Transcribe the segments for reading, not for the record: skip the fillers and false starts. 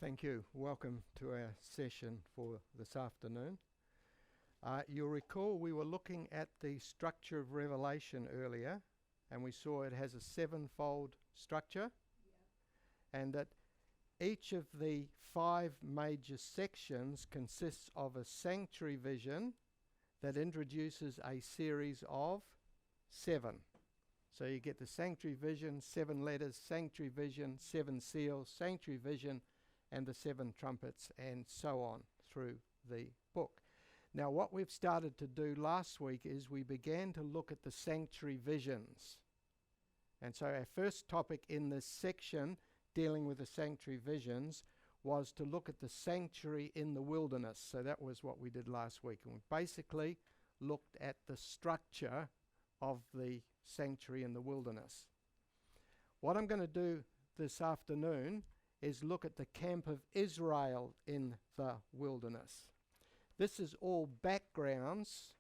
Thank you. Welcome to our session for this afternoon. You'll recall we were looking at the structure of Revelation earlier, and we saw it has a sevenfold structure, and that each of the five major sections consists of a sanctuary vision that introduces a series of seven. So you get the sanctuary vision, 7 letters, sanctuary vision, 7 seals, sanctuary vision, and the 7 trumpets, and so on through the book. Now, what we've started to do last week is we began to look at the sanctuary visions. And so our first topic in this section dealing with the sanctuary visions was to look at the sanctuary in the wilderness. So that was what we did last week. And we basically looked at the structure of the sanctuary in the wilderness. What I'm going to do this afternoon is look at the camp of Israel in the wilderness. This is all backgrounds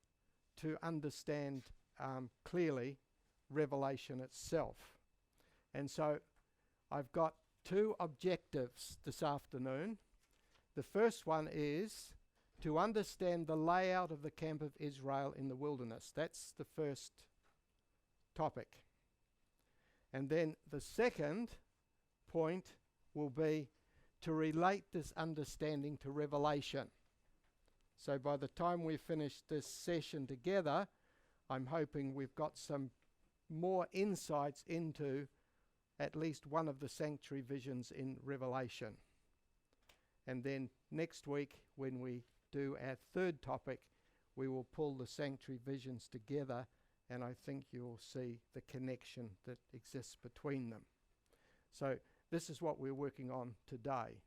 to understand clearly Revelation itself. And so I've got 2 objectives this afternoon. The first one is to understand the layout of the camp of Israel in the wilderness. That's the first topic. And then the second point will be to relate this understanding to Revelation. So by the time we finish this session together, I'm hoping we've got some more insights into at least one of the sanctuary visions in Revelation. And then next week, when we do our third topic, we will pull the sanctuary visions together, and I think you'll see the connection that exists between them. So this is what we're working on today.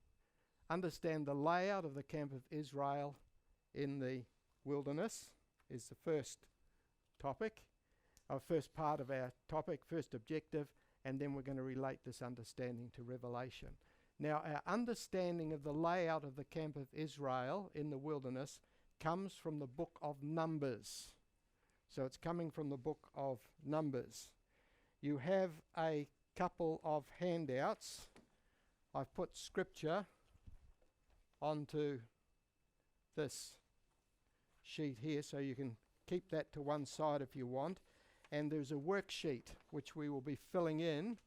Understand the layout of the camp of Israel in the wilderness is the first topic, our first part of our topic, first objective, and then we're going to relate this understanding to Revelation. Now, our understanding of the layout of the camp of Israel in the wilderness comes from the book of Numbers. So it's coming from the book of Numbers. You have a couple of handouts. I've put scripture onto this sheet here, so you can keep that to one side if you want. And there's a worksheet which we will be filling in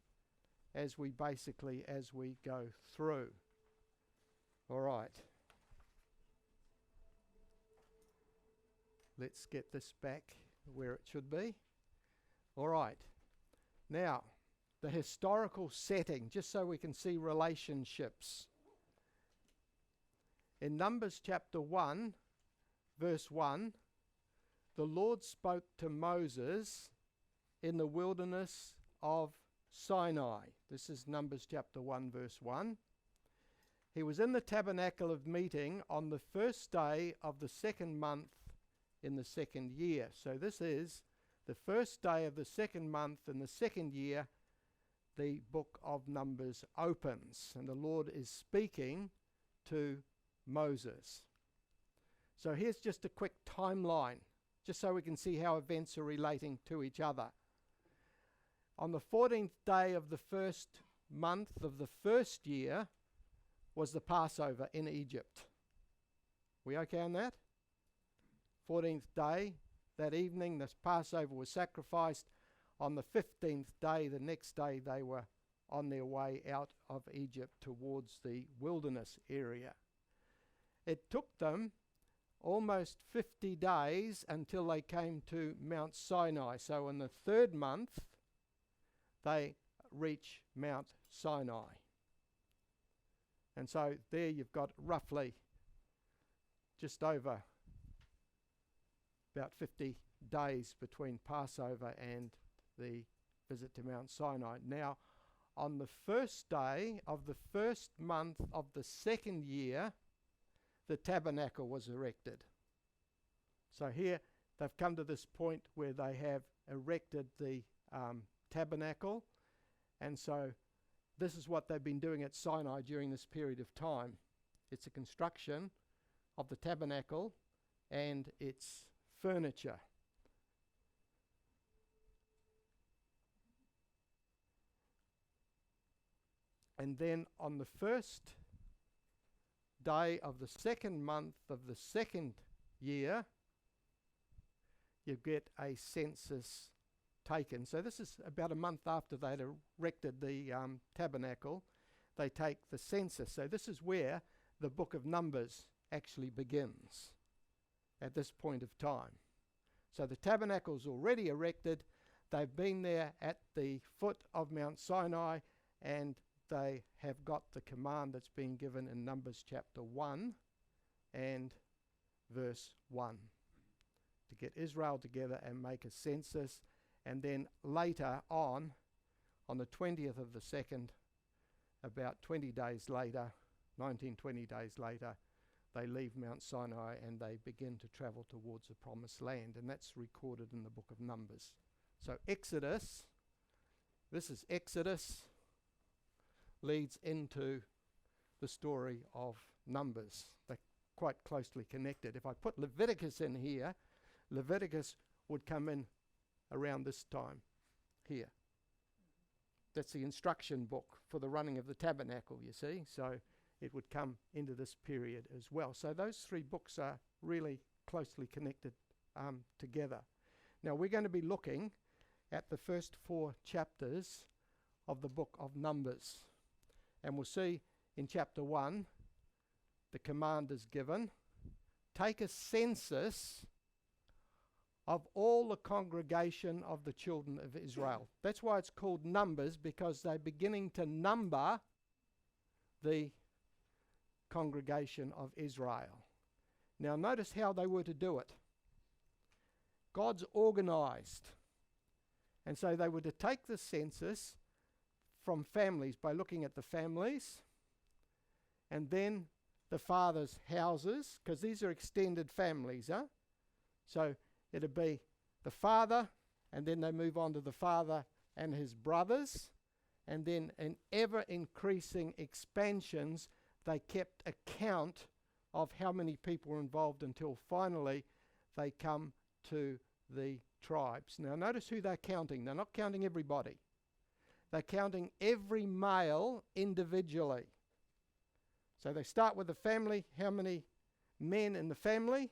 as we go through. All right. Let's get this back where it should be. All right. Now, the historical setting, just so we can see relationships. In Numbers chapter 1, verse 1, the Lord spoke to Moses in the wilderness of Sinai. This is Numbers chapter 1, verse 1. He was in the tabernacle of meeting on the first day of the second month in the second year. So this is the first day of the second month in the second year. The book of Numbers opens, and the Lord is speaking to Moses. So here's just a quick timeline, just so we can see how events are relating to each other. On the 14th day of the first month of the first year was the Passover in Egypt. We okay on that? 14th day, that evening, this Passover was sacrificed. On the 15th day, the next day, they were on their way out of Egypt towards the wilderness area. It took them almost 50 days until they came to Mount Sinai. So in the third month, they reach Mount Sinai. And so there you've got roughly just over about 50 days between Passover and the visit to Mount Sinai. Now, on the first day of the first month of the second year, the tabernacle was erected. So here they've come to this point where they have erected the tabernacle, and so this is what they've been doing at Sinai during this period of time. It's a construction of the tabernacle and its furniture. And then on the first day of the second month of the second year, you get a census taken. So this is about a month after they'd erected the tabernacle. They take the census. So this is where the book of Numbers actually begins at this point of time. So the tabernacle's already erected. They've been there at the foot of Mount Sinai, and they have got the command that's been given in Numbers chapter 1 and verse 1 to get Israel together and make a census. And then later on the 20th of the 2nd, about 20 days later, 19-20 days later, they leave Mount Sinai and they begin to travel towards the promised land. And that's recorded in the book of Numbers. So Exodus, this is Exodus, leads into the story of Numbers. They're quite closely connected. If I put Leviticus in here, Leviticus would come in around this time here. That's the instruction book for the running of the tabernacle, you see. So it would come into this period as well. So those three books are really closely connected together. Now we're going to be looking at the first 4 chapters of the book of Numbers. And we'll see in chapter 1, the command is given, take a census of all the congregation of the children of Israel. That's why it's called Numbers, because they're beginning to number the congregation of Israel. Now notice how they were to do it. God's organized. And so they were to take the census from families by looking at the families and then the fathers' houses, because these are extended families. So it'd be the father, and then they move on to the father and his brothers, and then in ever-increasing expansions, they kept account of how many people were involved until finally they come to the tribes. Now notice who they're counting. They're not counting everybody. They're counting every male individually. So they start with the family, how many men in the family,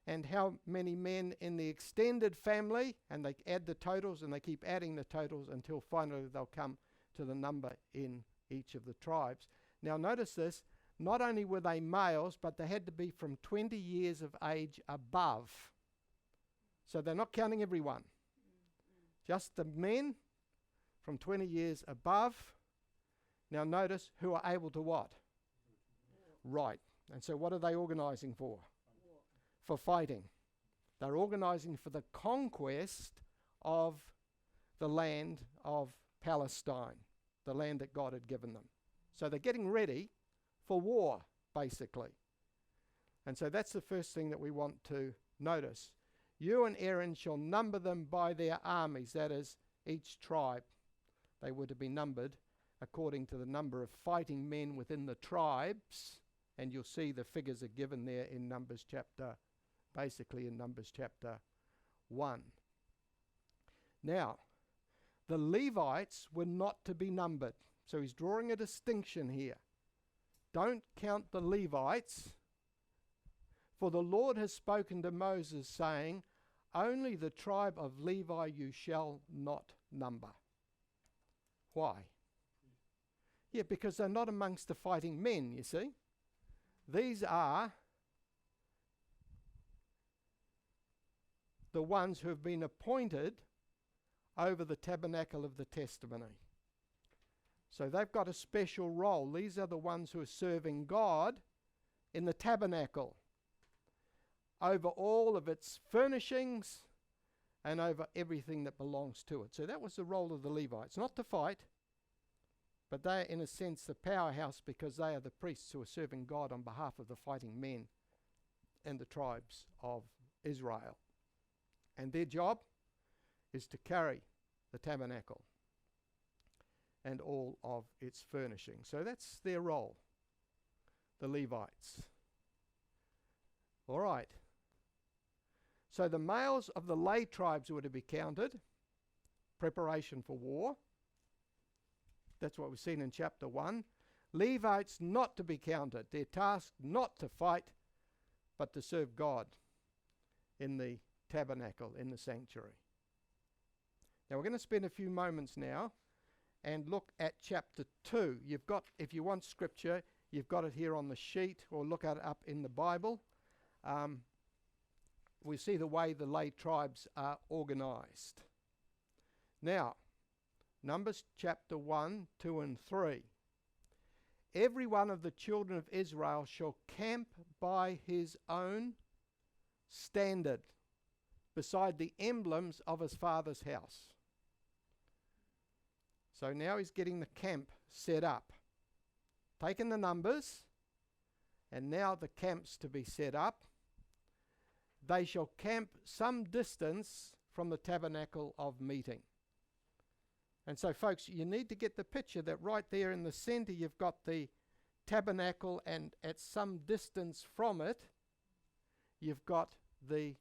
and how many men in the extended family, and they add the totals, and they keep adding the totals until finally they'll come to the number in each of the tribes. Now notice this, not only were they males, but they had to be from 20 years of age above. So they're not counting everyone. Just the men from 20 years above. Now notice who are able to what? Right. And so what are they organizing for? For fighting. They're organizing for the conquest of the land of Palestine, the land that God had given them. So they're getting ready for war, basically. And so that's the first thing that we want to notice. You and Aaron shall number them by their armies, that is, each tribe. They were to be numbered according to the number of fighting men within the tribes, and you'll see the figures are given there in Numbers chapter 1. Now, the Levites were not to be numbered. So he's drawing a distinction here. Don't count the Levites, for the Lord has spoken to Moses, saying, only the tribe of Levi you shall not number. Why? Yeah, because they're not amongst the fighting men, you see. These are the ones who have been appointed over the tabernacle of the testimony. So they've got a special role. These are the ones who are serving God in the tabernacle, over all of its furnishings and over everything that belongs to it. So that was the role of the Levites, not to fight, but they're in a sense the powerhouse, because they are the priests who are serving God on behalf of the fighting men and the tribes of Israel. And their job is to carry the tabernacle and all of its furnishings. So that's their role, the Levites. All right. So the males of the lay tribes were to be counted, preparation for war. That's what we've seen in chapter 1. Levites not to be counted. Their task not to fight, but to serve God in the tabernacle, in the sanctuary. Now we're going to spend a few moments now and look at chapter 2. You've got, if you want scripture, you've got it here on the sheet, or look at it up in the Bible. We see the way the lay tribes are organized. Now, Numbers chapter 1, 2 and 3. Every one of the children of Israel shall camp by his own standard beside the emblems of his father's house. So now he's getting the camp set up. Taken the numbers, and now the camp's to be set up. They shall camp some distance from the tabernacle of meeting. And so, folks, you need to get the picture that right there in the center you've got the tabernacle, and at some distance from it you've got the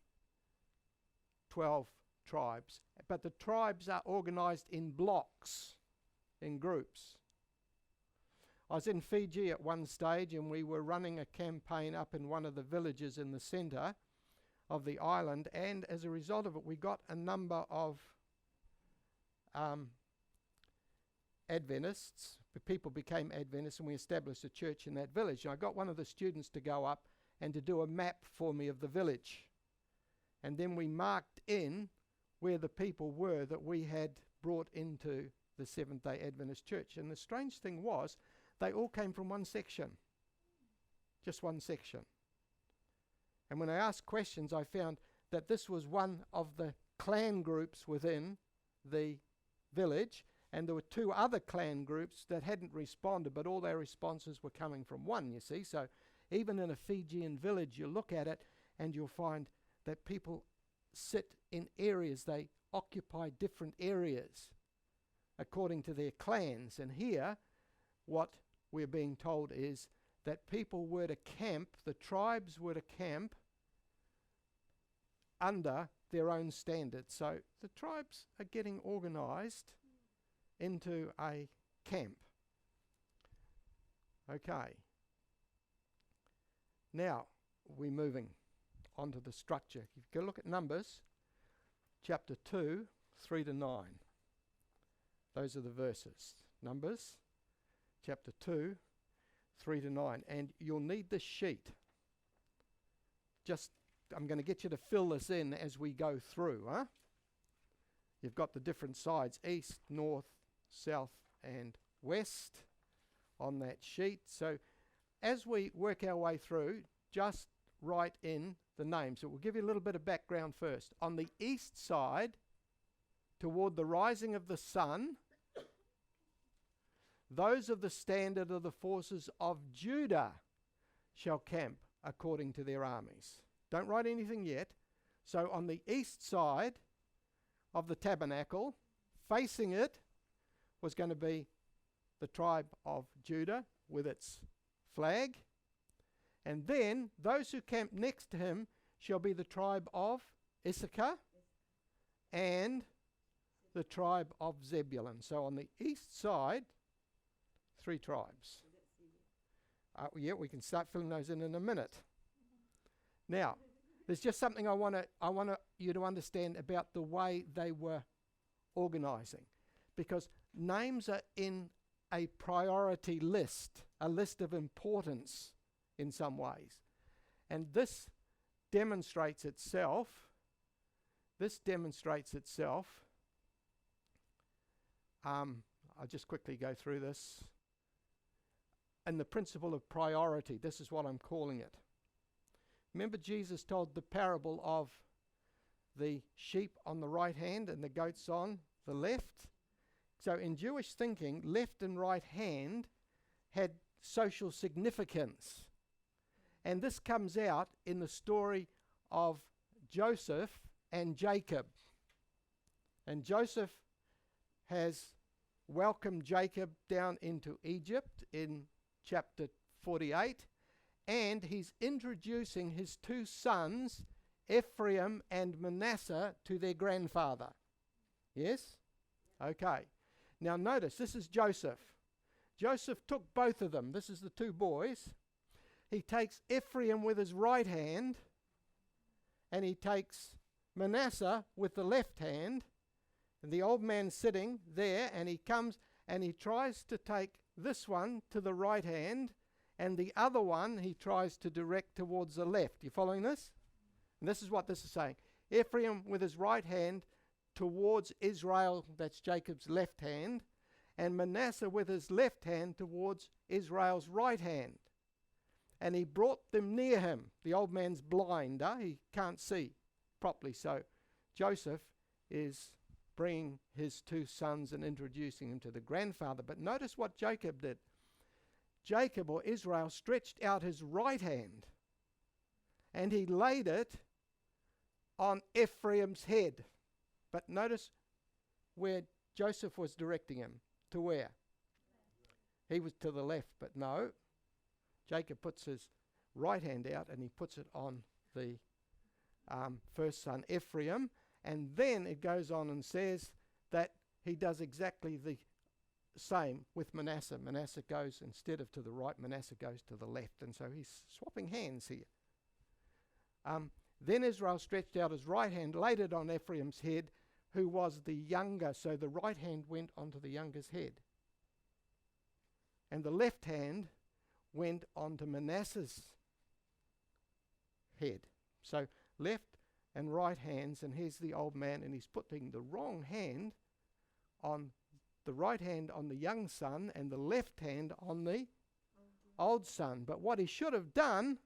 12 tribes. But the tribes are organized in blocks, in groups. I was in Fiji at one stage, and we were running a campaign up in one of the villages in the center of the island, and as a result of it we got a number of Adventists. People became Adventists, and we established a church in that village. And I got one of the students to go up and to do a map for me of the village, and then we marked in where the people were that we had brought into the Seventh-day Adventist church. And the strange thing was, they all came from one section, just one section. And when I asked questions, I found that this was one of the clan groups within the village, and there were two other clan groups that hadn't responded, but all their responses were coming from one, you see. So even in a Fijian village, you look at it and you'll find that people sit in areas, they occupy different areas according to their clans. And here, what we're being told is that people were to camp, the tribes were to camp under their own standards. So the tribes are getting organized into a camp. Okay. Now, we're moving on to the structure. If you go look at Numbers, chapter 2, 3 to 9. Those are the verses. Numbers, chapter 2, 3 to 9. And you'll need this sheet. I'm going to get you to fill this in as we go through. You've got the different sides, east, north, south and west on that sheet. So as we work our way through, just write in the names. So we'll give you a little bit of background first. On the east side, toward the rising of the sun, those of the standard of the forces of Judah shall camp according to their armies. Don't write anything yet. So on the east side of the tabernacle, facing it, was going to be the tribe of Judah with its flag. And then those who camp next to him shall be the tribe of Issachar and the tribe of Zebulun. So on the east side, 3 tribes. Yeah, we can start filling those in a minute. Now, there's just something I want you to understand about the way they were organizing, because names are in a priority list, a list of importance in some ways. And this demonstrates itself. I'll just quickly go through this. And the principle of priority, this is what I'm calling it. Remember, Jesus told the parable of the sheep on the right hand and the goats on the left. So in Jewish thinking, left and right hand had social significance. And this comes out in the story of Joseph and Jacob. And Joseph has welcomed Jacob down into Egypt in chapter 48. And he's introducing his 2 sons, Ephraim and Manasseh, to their grandfather. Yes? Okay. Now notice, this is Joseph. Joseph took both of them. This is the two boys. He takes Ephraim with his right hand, and he takes Manasseh with the left hand. And the old man's sitting there, and he comes and he tries to take this one to the right hand, and the other one he tries to direct towards the left. You following this? And this is what this is saying. Ephraim with his right hand towards Israel, that's Jacob's left hand, and Manasseh with his left hand towards Israel's right hand. And he brought them near him. The old man's blind, he can't see properly. So Joseph is bringing his two sons and introducing him to the grandfather. But notice what Jacob did. Jacob, or Israel, stretched out his right hand, and he laid it on Ephraim's head. But notice where Joseph was directing him. To where? He was to the left, but no. Jacob puts his right hand out and he puts it on the first son, Ephraim. And then it goes on and says that he does exactly the same with Manasseh. Manasseh goes, instead of to the right, Manasseh goes to the left. And so he's swapping hands here. Then Israel stretched out his right hand, laid it on Ephraim's head, who was the younger. So the right hand went onto the younger's head. And the left hand went onto Manasseh's head. So left and right hands, and here's the old man, and he's putting the wrong hand on the right hand on the young son and the left hand on the old son. But what he should have done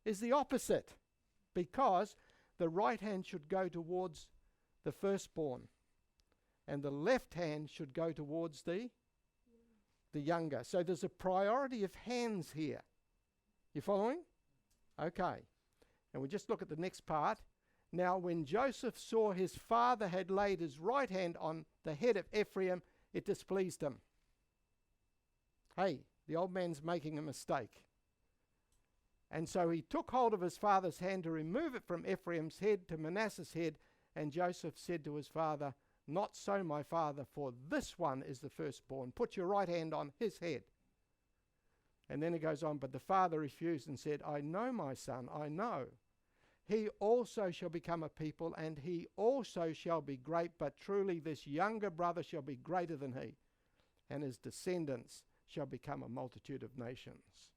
is the opposite, because the right hand should go towards the firstborn and the left hand should go towards the younger. So there's a priority of hands here. You following? Okay. And we just look at the next part. Now when Joseph saw his father had laid his right hand on the head of Ephraim, it displeased him. Hey, the old man's making a mistake. And so he took hold of his father's hand to remove it from Ephraim's head to Manasseh's head. And Joseph said to his father, "Not so, my father, for this one is the firstborn. Put your right hand on his head." And then it goes on, but the father refused and said, "I know, my son, I know. He also shall become a people, and he also shall be great, but truly this younger brother shall be greater than he, and his descendants shall become a multitude of nations."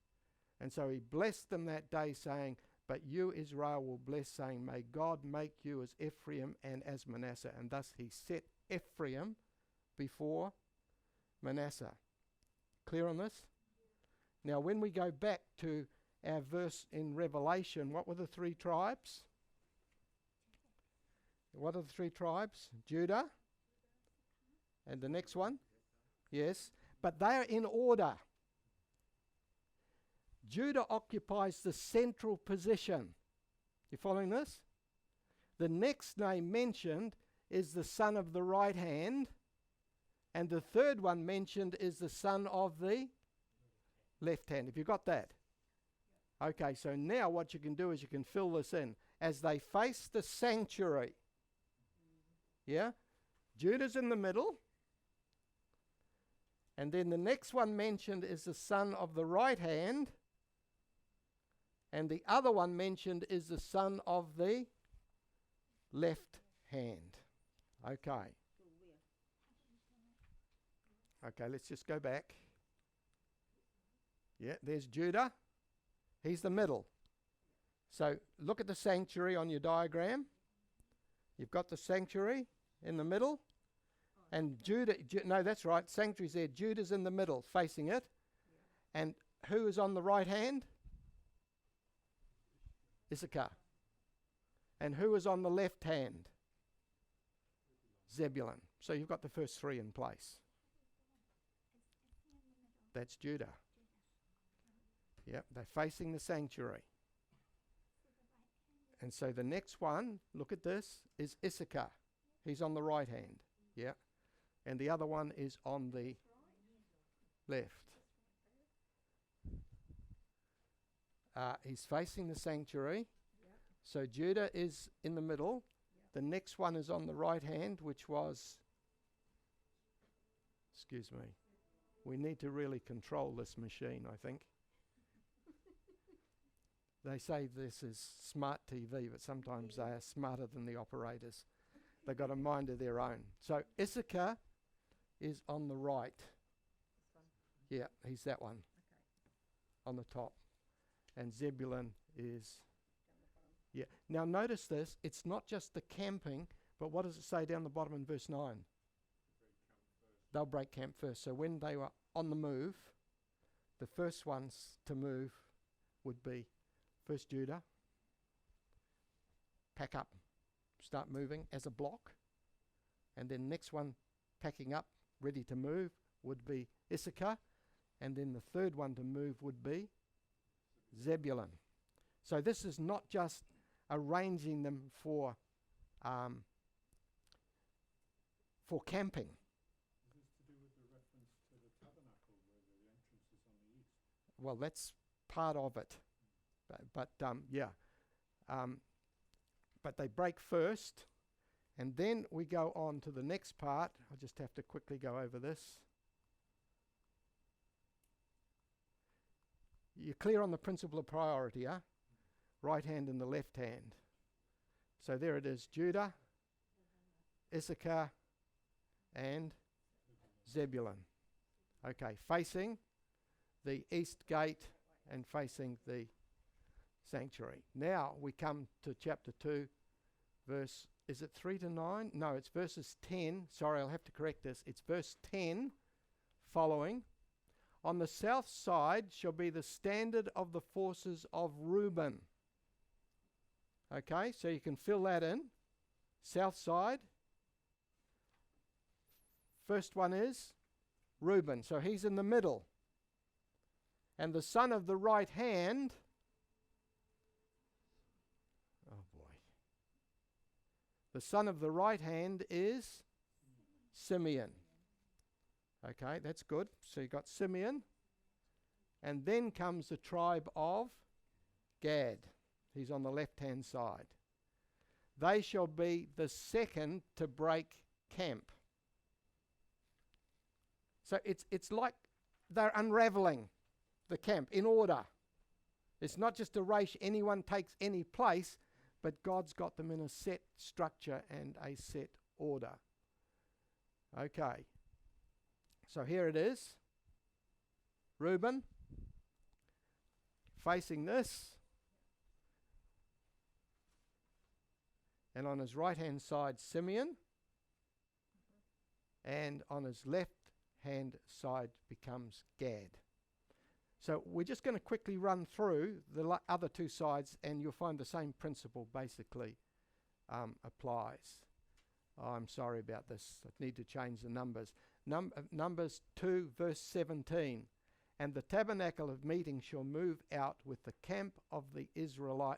And so he blessed them that day, saying, "But you, Israel, will bless, saying, may God make you as Ephraim and as Manasseh." And thus he set Ephraim before Manasseh. Clear on this? Now when we go back to our verse in Revelation, what were the three tribes? What are the three tribes? Judah. And the next one? Yes. But they are in order. Judah occupies the central position. You following this? The next name mentioned is the son of the right hand, and the third one mentioned is the son of the left hand. Have you got that? Okay, so now what you can do is you can fill this in. As they face the sanctuary, yeah, Judah's in the middle, and then the next one mentioned is the son of the right hand, and the other one mentioned is the son of the left hand. Okay. Okay, let's just go back. Yeah, there's Judah. He's the middle. So look at the sanctuary on your diagram. You've got the sanctuary in the middle. And Judah, no, that's right, sanctuary's there. Judah's in the middle, facing it. Yeah. And who is on the right hand? Issachar. And who is on the left hand? Zebulun. So you've got the first three in place. That's Judah. Yep, they're facing the sanctuary. And so the next one, look at this, is Issachar. He's on the right hand. Yeah. And the other one is on the left. He's facing the sanctuary. Yep. So Judah is in the middle. Yep. The next one is on the right hand, which was, excuse me, We need to really control this machine, I think. They say this is smart TV, but sometimes they are smarter than the operators. They've got a mind of their own. So Issachar is on the right. Yeah, he's that one. On the top. And Zebulun is... Yeah. Now notice this. It's not just the camping, but what does it say down the bottom in verse 9? They'll break camp first. So when they were on the move, the first ones to move would be first Judah, pack up, start moving as a block, and then next one packing up, ready to move, would be Issachar, and then the third one to move would be Zebulun. So this is not just arranging them for camping. Is this to do with the reference to the tabernacle where the entrance is on the east? Well, that's part of it. But they break first, and then we go on to the next part. I'll just have to quickly go over this. You're clear on the principle of priority, huh? Right hand and the left hand. So there it is, Judah, Issachar, and Zebulun. Okay, facing the east gate and facing the sanctuary. Now we come to chapter 2, verse, is it 3 to 9? No, it's verses 10. Sorry, I'll have to correct this. It's verse 10 following. On the south side shall be the standard of the forces of Reuben. Okay, so you can fill that in. South side. First one is Reuben. So he's in the middle. And the son of the right hand, oh boy, the son of the right hand is Simeon. Okay, that's good. So you got Simeon. And then comes the tribe of Gad. He's on the left-hand side. They shall be the second to break camp. So it's like they're unraveling the camp in order. It's not just a race, anyone takes any place, but God's got them in a set structure and a set order. Okay. So here it is. Reuben facing this. And on his right-hand side, Simeon. And on his left-hand side becomes Gad. So we're just going to quickly run through the other two sides, and you'll find the same principle basically applies. Oh, I'm sorry about this. I need to change the numbers. Numbers 2, verse 17. And the tabernacle of meeting shall move out with the camp of the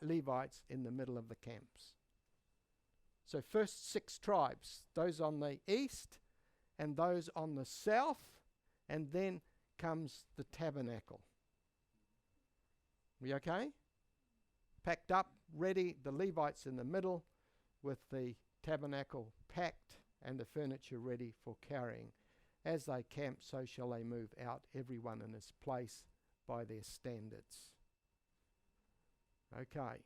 Levites in the middle of the camps. So first 6 tribes, those on the east and those on the south, and then comes the tabernacle. We okay? Packed up, ready, the Levites in the middle with the tabernacle packed and the furniture ready for carrying. As they camp, so shall they move out, everyone in his place by their standards. Okay.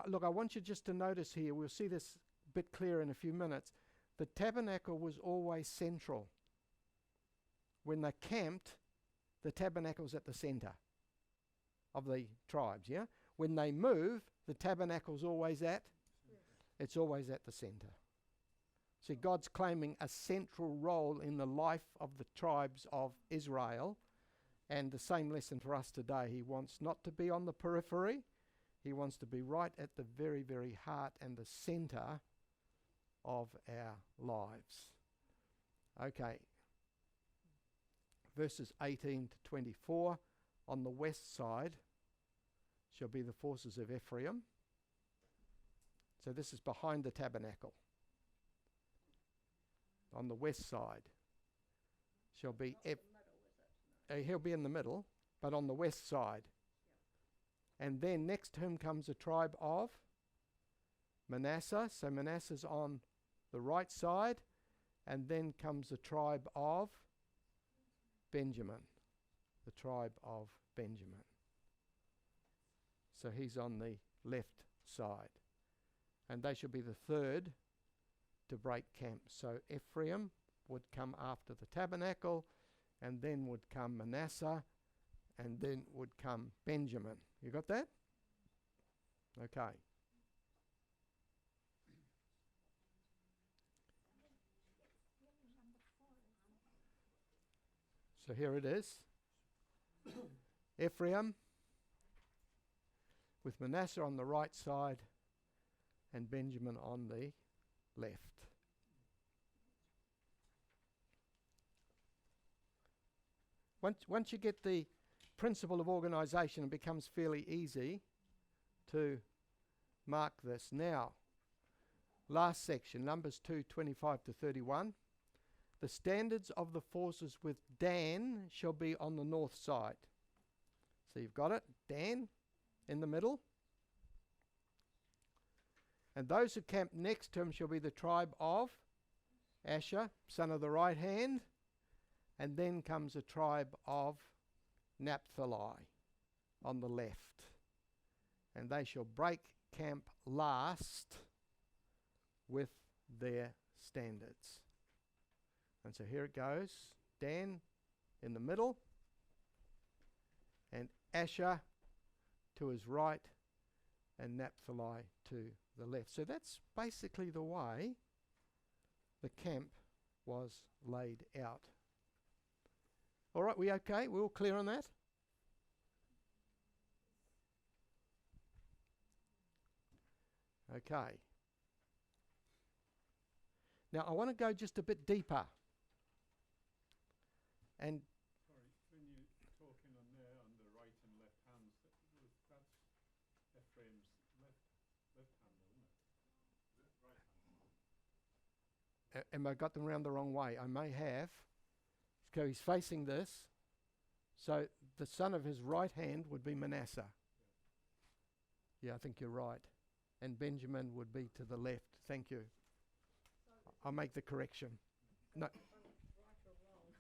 Look, I want you just to notice here, we'll see this a bit clearer in a few minutes. The tabernacle was always central. When they camped, the tabernacle's at the center of the tribes, yeah? When they move, the tabernacle's always at? It's always at the center. See, God's claiming a central role in the life of the tribes of Israel, and the same lesson for us today. He wants not to be on the periphery. He wants to be right at the very, very heart and the center of our lives. Okay. Verses 18 to 24. On the west side shall be the forces of Ephraim. So this is behind the tabernacle. On the west side shall be he'll be in the middle, but on the west side. And then next to him comes the tribe of Manasseh. So Manasseh's on the right side. And then comes the tribe of Benjamin, the tribe of Benjamin. So he's on the left side. And they shall be the third to break camp. So Ephraim would come after the tabernacle, and then would come Manasseh, and then would come Benjamin. You got that? Okay. So here it is. Ephraim with Manasseh on the right side and Benjamin on the left. Once you get the principle of organisation, it becomes fairly easy to mark this. Now, last section, Numbers 2:25 to 31. The standards of the forces with Dan shall be on the north side. So you've got it, Dan in the middle. And those who camp next to him shall be the tribe of Asher, son of the right hand. And then comes the tribe of Naphtali on the left. And they shall break camp last with their standards. And so here it goes. Dan in the middle. And Asher to his right. And Naphtali to the left. So that's basically the way the camp was laid out. All right, we okay? We're all clear on that? Okay. Now I want to go just a bit deeper. And Sorry, when you're talking on there on the right and left hands, that's Ephraim's left hand, isn't it? Is it right hand? am I got them round the wrong way? I may have. So he's facing this. So the son of his right hand would be Manasseh. Yeah, I think you're right. And Benjamin would be to the left. Thank you. I'll make the correction. No. I think with Dan,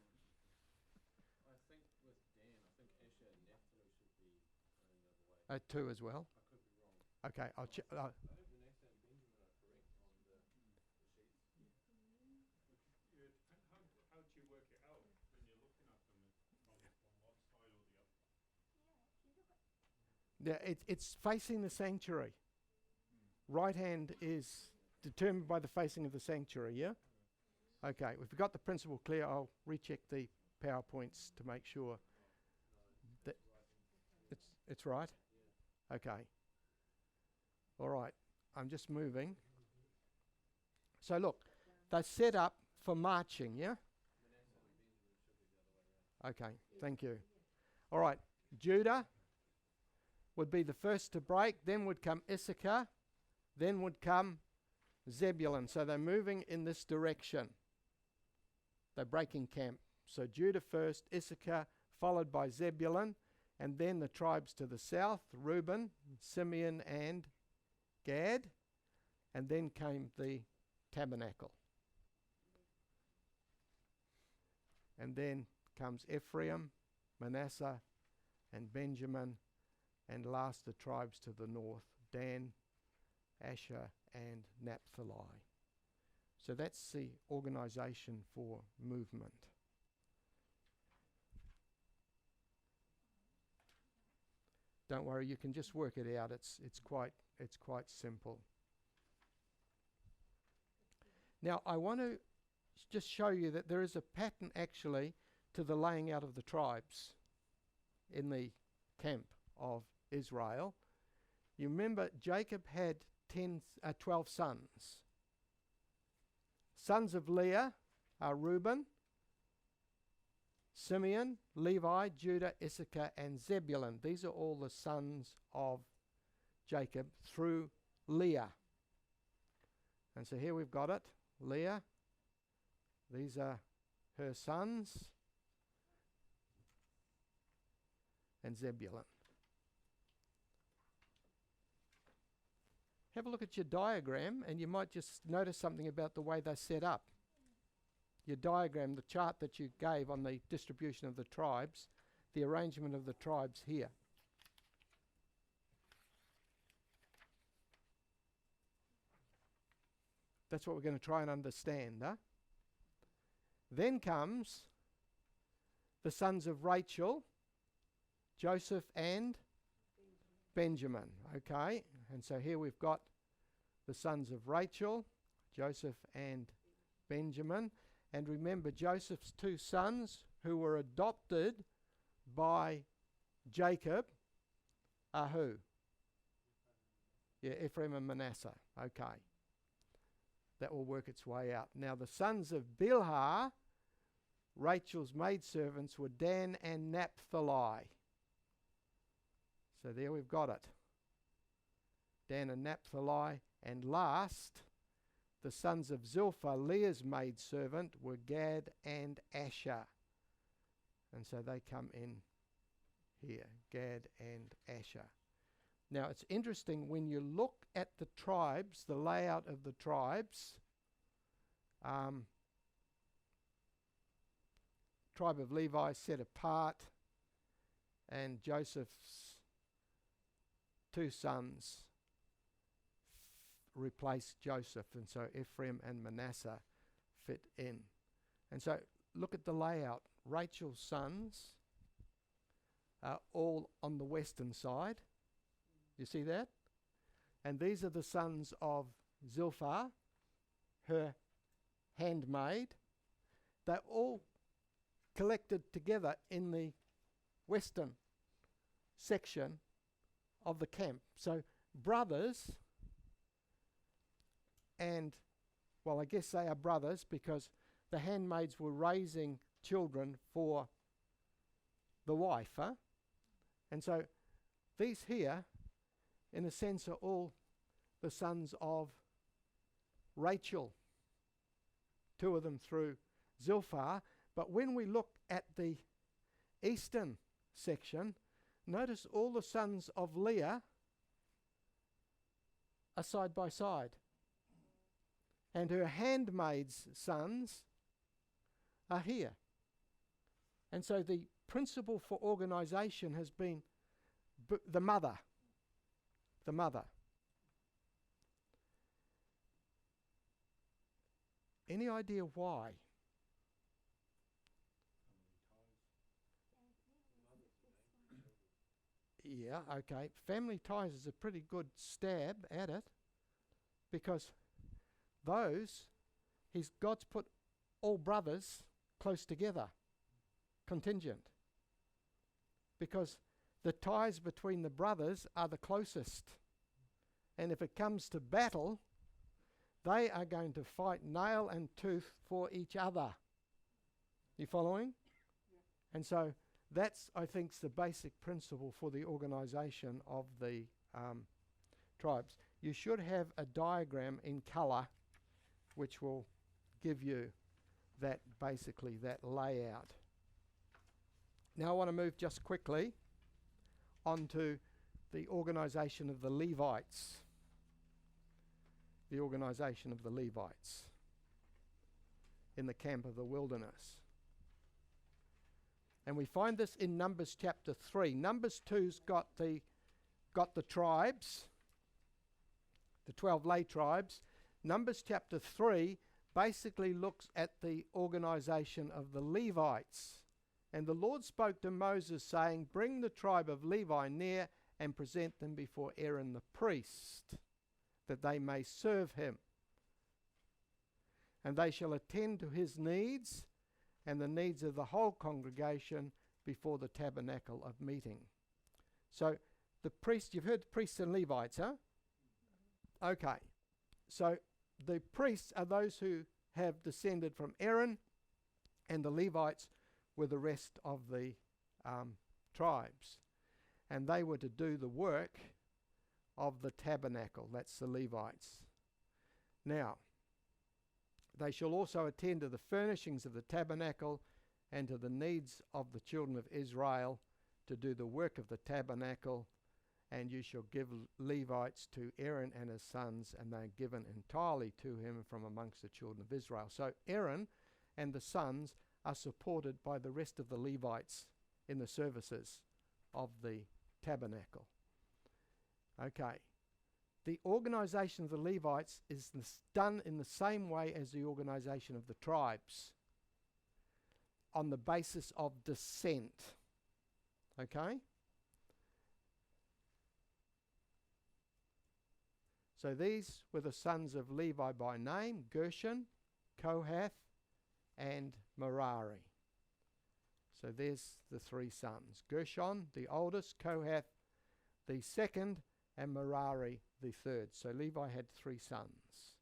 I think Asher and Naphtali should be going the other way. Two as well. I could be wrong. Okay, I'll check. I think Manasseh and Benjamin are correct on the sheets. How do you work it out when you're looking at them from one side or the other? Yeah, it's facing the sanctuary. Right hand is determined by the facing of the sanctuary, yeah? Okay, if we've got the principle clear, I'll recheck the PowerPoints to make sure that it's right. Okay. All right, I'm just moving. So look, they're set up for marching, yeah? Okay, thank you. All right, Judah would be the first to break, then would come Issachar, then would come Zebulun. So they're moving in this direction. They're breaking camp. So Judah first, Issachar, followed by Zebulun, and then the tribes to the south, Reuben, Simeon, and Gad. And then came the tabernacle. And then comes Ephraim, Manasseh, and Benjamin, and last the tribes to the north, Dan, Asher, and Naphtali. So that's the organisation for movement. Don't worry, you can just work it out. It's quite simple. Now I want to just show you that there is a pattern actually to the laying out of the tribes in the camp of Israel. You remember Jacob had 12 sons. Sons of Leah are Reuben, Simeon, Levi, Judah, Issachar, and Zebulun. These are all the sons of Jacob through Leah. And so here we've got it, Leah. These are her sons. And Zebulun. Have a look at your diagram and you might just notice something about the way they're set up. your diagram, the chart that you gave on the distribution of the tribes, the arrangement of the tribes here. That's what we're going to try and understand. Huh? Then comes the sons of Rachel, Joseph and Benjamin. Okay, and so here we've got the sons of Rachel, Joseph and Benjamin. And remember, Joseph's two sons who were adopted by Jacob are who? Yeah, Ephraim and Manasseh. Okay. That will work its way out. Now the sons of Bilhah, Rachel's maidservants, were Dan and Naphtali. So there we've got it. Dan and Naphtali. And last, the sons of Zilpah, Leah's maidservant, were Gad and Asher. And so they come in here, Gad and Asher. Now it's interesting when you look at the tribes, the layout of the tribes, tribe of Levi set apart, and Joseph's two sons replace Joseph, and so Ephraim and Manasseh fit in. And so look at the layout. Rachel's sons are all on the western side. You see that? And these are the sons of Zilpah, her handmaid. They're all collected together in the western section of the camp. So brothers, and well, I guess they are brothers because the handmaids were raising children for the wife, huh? And so these here, in a sense, are all the sons of Rachel, two of them through Zilpah. But when we look at the eastern section, notice all the sons of Leah are side by side. And her handmaid's sons are here. And so the principle for organisation has been the mother. The mother. Any idea why? Yeah, okay. Family ties is a pretty good stab at it, because God's put all brothers close together, contingent, because the ties between the brothers are the closest. And if it comes to battle, they are going to fight nail and tooth for each other. You following? Yeah. And so that's, I think, the basic principle for the organisation of the tribes. You should have a diagram in colour which will give you that, basically, that layout. Now I want to move just quickly onto the organisation of the Levites. The organisation of the Levites in the camp of the wilderness. And we find this in Numbers chapter 3. Numbers 2's got the tribes, the 12 lay tribes. Numbers chapter 3 basically looks at the organisation of the Levites. And the Lord spoke to Moses, saying, "Bring the tribe of Levi near and present them before Aaron the priest, that they may serve him. And they shall attend to his needs and the needs of the whole congregation before the tabernacle of meeting." So the priest, you've heard priests and Levites, huh? Okay. So the priests are those who have descended from Aaron, and the Levites were the rest of the tribes. And they were to do the work of the tabernacle. That's the Levites. Now, they shall also attend to the furnishings of the tabernacle and to the needs of the children of Israel to do the work of the tabernacle. And you shall give Levites to Aaron and his sons, and they are given entirely to him from amongst the children of Israel. So Aaron and the sons are supported by the rest of the Levites in the services of the tabernacle. Okay. The organization of the Levites is done in the same way as the organization of the tribes, on the basis of descent. Okay? So these were the sons of Levi by name: Gershon, Kohath, and Merari. So there's the three sons. Gershon, the oldest; Kohath, the second; and Merari, the third. So Levi had three sons.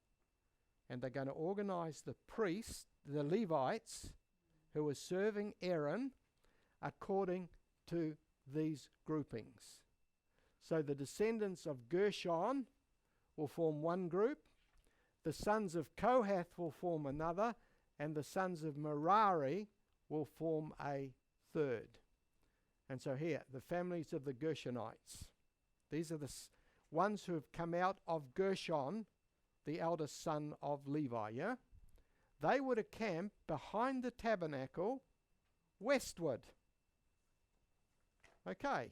And they're going to organize the priests, the Levites, who were serving Aaron, according to these groupings. So the descendants of Gershon will form one group, the sons of Kohath will form another, and the sons of Merari will form a third. And so here, the families of the Gershonites. These are the ones who have come out of Gershon, the eldest son of Levi, yeah? They would camp behind the tabernacle westward. Okay.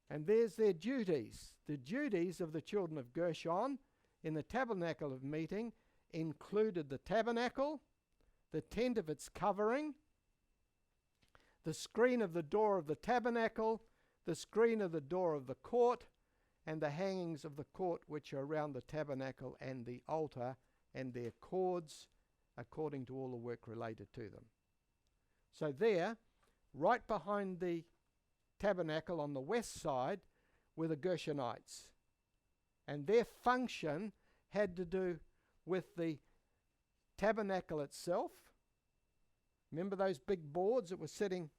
And there's their duties. The duties of the children of Gershon in the tabernacle of meeting included the tabernacle, the tent of its covering, the screen of the door of the tabernacle, the screen of the door of the court, and the hangings of the court which are around the tabernacle and the altar, and their cords, according to all the work related to them. So there, right behind the tabernacle on the west side, were the Gershonites. And their function had to do with the tabernacle itself. Remember those big boards that were sitting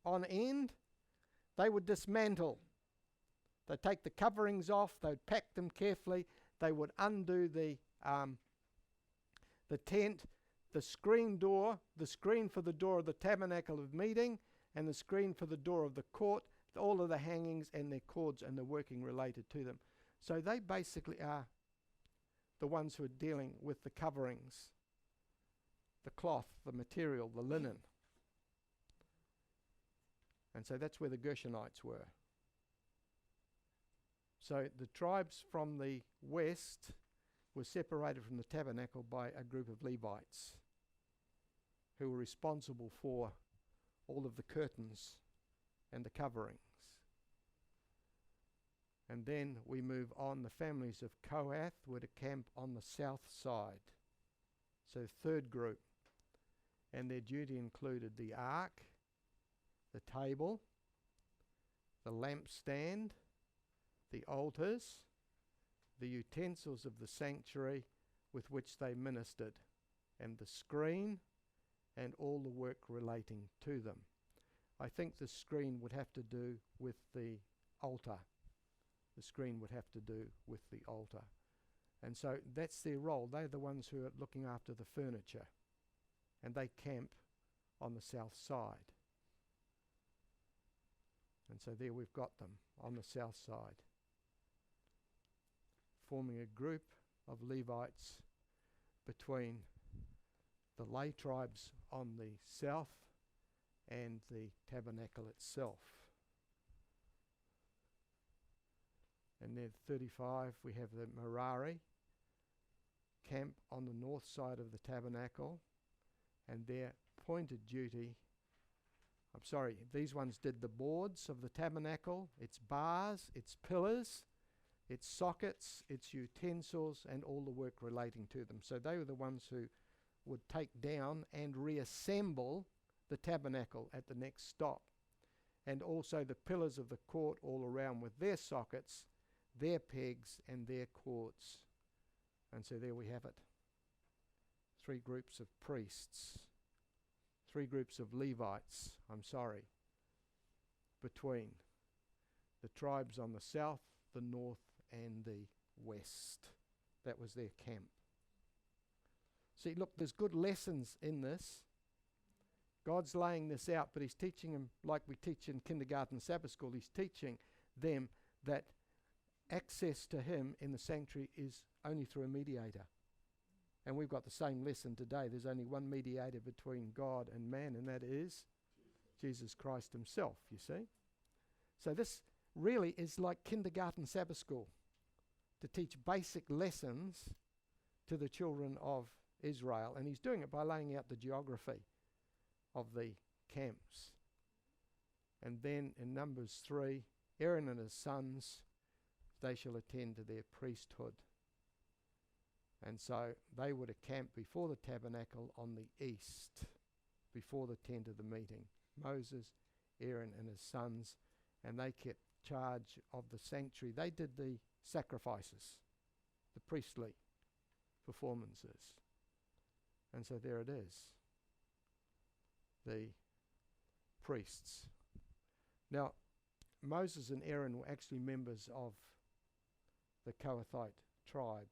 on end? They would dismantle. They'd take the coverings off, they'd pack them carefully, they would undo the tent, the screen door, the screen for the door of the tabernacle of meeting, and the screen for the door of the court, all of the hangings and their cords and the working related to them. So they basically are the ones who are dealing with the coverings, the cloth, the material, the linen. And so that's where the Gershonites were. So the tribes from the west were separated from the tabernacle by a group of Levites who were responsible for all of the curtains and the coverings. And then we move on. The families of Kohath were to camp on the south side. So third group. And their duty included the ark, the table, the lampstand, the altars, the utensils of the sanctuary with which they ministered, and the screen, and all the work relating to them. I think the screen would have to do with the altar. The screen would have to do with the altar. And so that's their role. They're the ones who are looking after the furniture. And they camp on the south side. And so there we've got them on the south side, forming a group of Levites between the lay tribes on the south and the tabernacle itself. And then 35, we have the Merari camp on the north side of the tabernacle, and their pointed duty, these ones did the boards of the tabernacle, its bars, its pillars, its sockets, its utensils, and all the work relating to them. So they were the ones who would take down and reassemble the tabernacle at the next stop. And also the pillars of the court all around with their sockets, their pegs, and their cords. And so there we have it. 3 groups of priests. 3 groups of Levites, between the tribes on the south, the north, and the west. That was their camp. See, look, there's good lessons in this. God's laying this out, but he's teaching them like we teach in kindergarten, Sabbath school. He's teaching them that access to him in the sanctuary is only through a mediator. And we've got the same lesson today. There's only one mediator between God and man, and that is Jesus Christ himself, you see. So this really is like kindergarten Sabbath school, to teach basic lessons to the children of Israel. And he's doing it by laying out the geography of the camps. And then in Numbers 3, Aaron and his sons, they shall attend to their priesthood. And so they would accamp before the tabernacle on the east, before the tent of the meeting. Moses, Aaron and his sons, and they kept charge of the sanctuary. They did the sacrifices, the priestly performances. And so there it is, the priests. Now, Moses and Aaron were actually members of the Kohathite tribe,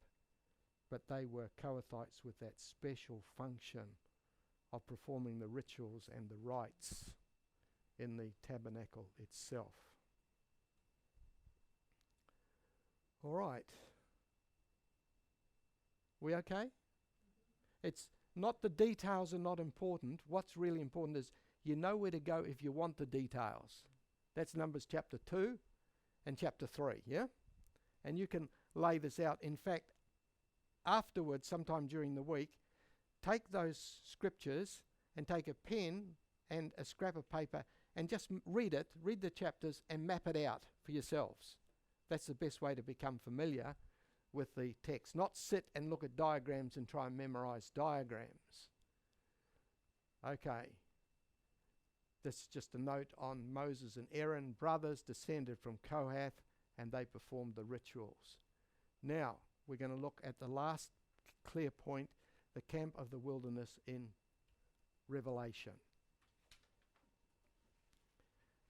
but they were Kohathites with that special function of performing the rituals and the rites in the tabernacle itself. All right. We okay? It's not the details are not important. What's really important is you know where to go if you want the details. That's Numbers chapter 2 and chapter 3, yeah? And you can lay this out. In fact, afterwards, sometime during the week, take those scriptures and take a pen and a scrap of paper and just read it, read the chapters and map it out for yourselves. That's the best way to become familiar with the text. Not sit and look at diagrams and try and memorize diagrams. Okay. This is just a note on Moses and Aaron, brothers descended from Kohath, and they performed the rituals. Now, we're going to look at the last clear point, the camp of the wilderness in Revelation.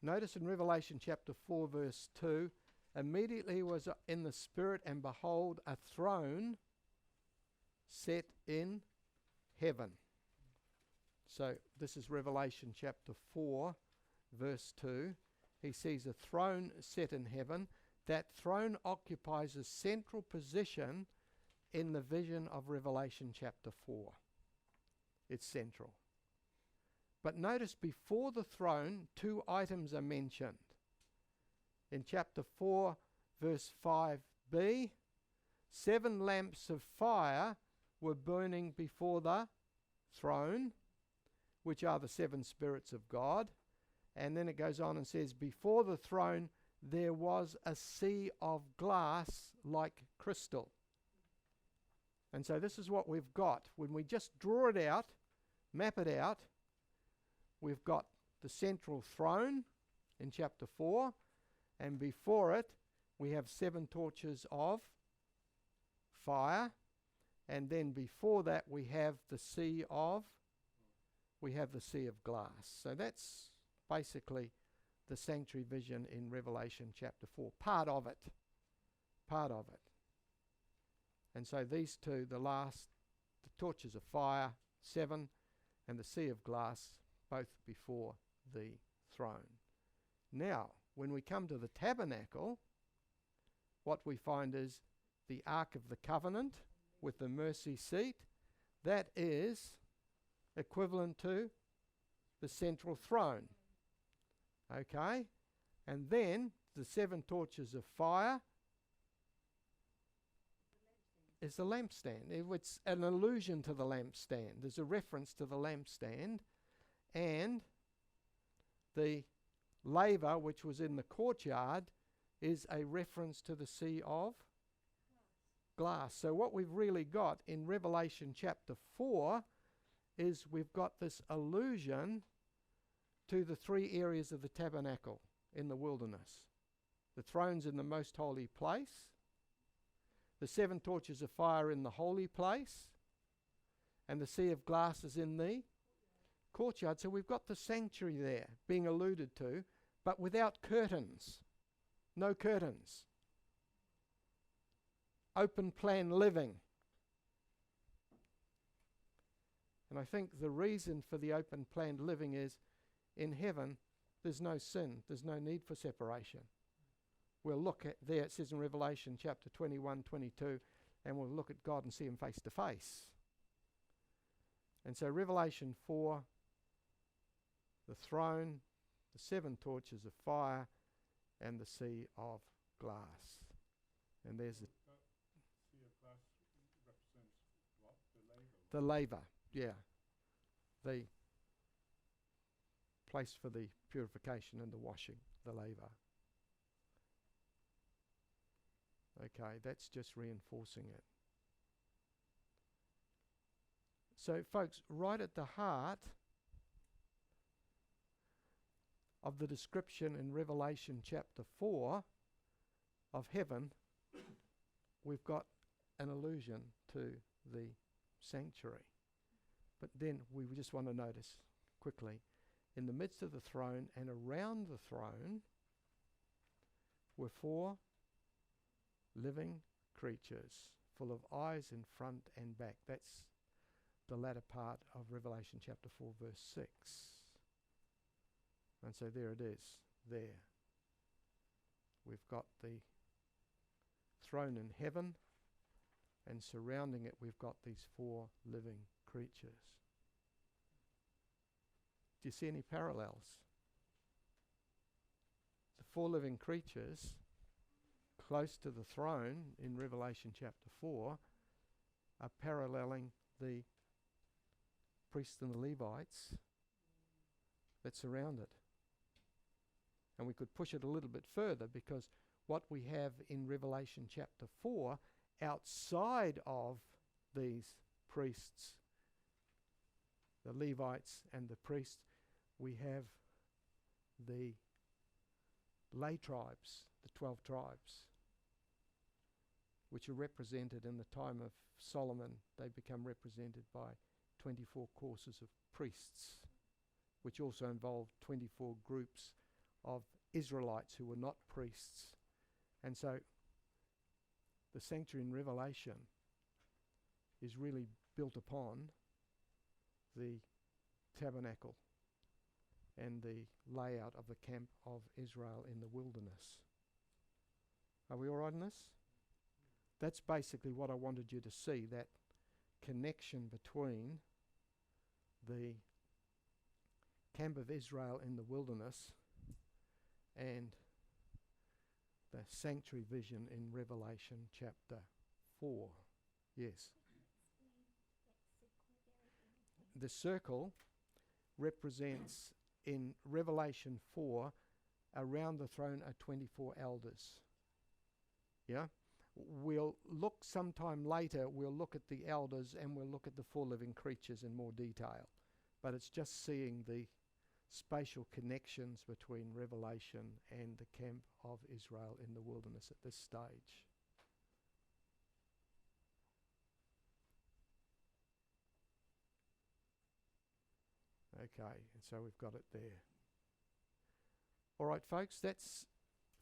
Notice in Revelation chapter 4 verse 2, immediately was in the Spirit, and behold, a throne set in heaven. So this is Revelation chapter 4 verse 2. He sees a throne set in heaven. That throne occupies a central position in the vision of Revelation chapter 4. It's central. But notice before the throne, two items are mentioned. In chapter 4, verse 5b, 7 lamps of fire were burning before the throne, which are the 7 spirits of God. And then it goes on and says, before the throne there was a sea of glass like crystal. And so this is what we've got. When we just draw it out, map it out, we've got the central throne in chapter 4, and before it we have 7 torches of fire, and then before that we have the sea of glass. So that's basically the sanctuary vision in Revelation chapter 4. Part of it. And so these two, the torches of fire, 7, and the sea of glass, both before the throne. Now, when we come to the tabernacle, what we find is the Ark of the Covenant with the mercy seat. That is equivalent to the central throne. Okay? And then the 7 torches of fire is the lampstand. It's an allusion to the lampstand. There's a reference to the lampstand. And the laver, which was in the courtyard, is a reference to the sea of glass. So what we've really got in Revelation chapter 4 is we've got this allusion to the 3 areas of the tabernacle in the wilderness. The throne's in the most holy place, the 7 torches of fire in the holy place, and the sea of glass is in the courtyard. So we've got the sanctuary there being alluded to, but without curtains. No curtains. Open plan living. And I think the reason for the open planned living is in heaven there's no sin, there's no need for separation. We'll look at there, it says in Revelation chapter 21, 22, and we'll look at God and see him face to face. And so Revelation 4, the throne, the 7 torches of fire, and the sea of glass. And there's That sea of glass represents what? the laver, yeah. The place for the purification and the washing, the laver. Okay, that's just reinforcing it. So, folks, right at the heart of the description in Revelation chapter 4 of heaven, we've got an allusion to the sanctuary. But then we just want to notice quickly, in the midst of the throne and around the throne were 4 living creatures full of eyes in front and back. That's the latter part of Revelation chapter 4 verse 6. And so there it is, there. We've got the throne in heaven, and surrounding it we've got these 4 living creatures. Do you see any parallels? The 4 living creatures close to the throne in Revelation chapter 4 are paralleling the priests and the Levites that surround it. And we could push it a little bit further, because what we have in Revelation chapter 4 outside of these priests, the Levites and the priests, we have the lay tribes, the 12 tribes, which are represented in the time of Solomon. They become represented by 24 courses of priests, which also involved 24 groups of Israelites who were not priests. And so the sanctuary in Revelation is really built upon the tabernacle and the layout of the camp of Israel in the wilderness. Are we all right in this? That's basically what I wanted you to see, that connection between the camp of Israel in the wilderness and the sanctuary vision in Revelation chapter 4. Yes. The circle represents, in Revelation 4, around the throne are 24 elders. Yeah? We'll look sometime later, we'll look at the elders and we'll look at the 4 living creatures in more detail. But it's just seeing the spatial connections between Revelation and the camp of Israel in the wilderness at this stage. Okay, and so we've got it there. All right, folks, that's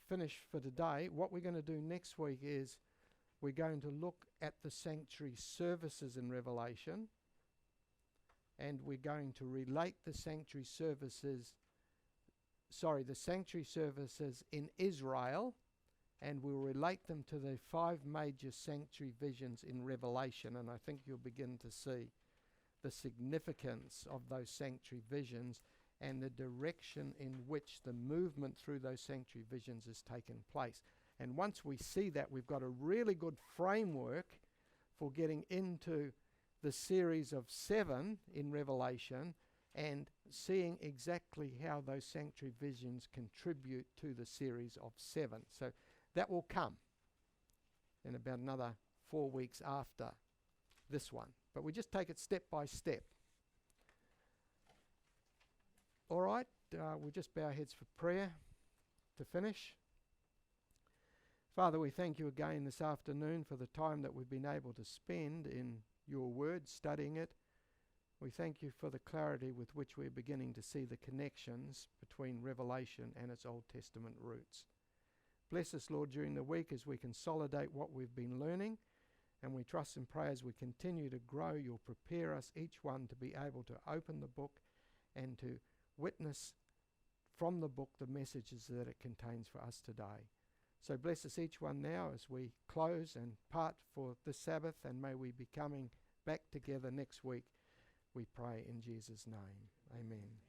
finished for today. What we're going to do next week is we're going to look at the sanctuary services in Revelation, and we're going to relate the sanctuary services in Israel, and we'll relate them to the 5 major sanctuary visions in Revelation, and I think you'll begin to see the significance of those sanctuary visions and the direction in which the movement through those sanctuary visions has taken place. And once we see that, we've got a really good framework for getting into the series of 7 in Revelation and seeing exactly how those sanctuary visions contribute to the series of 7. So that will come in about another 4 weeks after this one. But we just take it step by step. All right, we'll just bow our heads for prayer to finish. Father, we thank you again this afternoon for the time that we've been able to spend in your word, studying it. We thank you for the clarity with which we're beginning to see the connections between Revelation and its Old Testament roots. Bless us, Lord, during the week as we consolidate what we've been learning, and we trust and pray as we continue to grow, you'll prepare us each one to be able to open the book and to witness from the book the messages that it contains for us today. So bless us each one now as we close and part for this Sabbath, and may we be coming back together next week We pray in Jesus' name. Amen.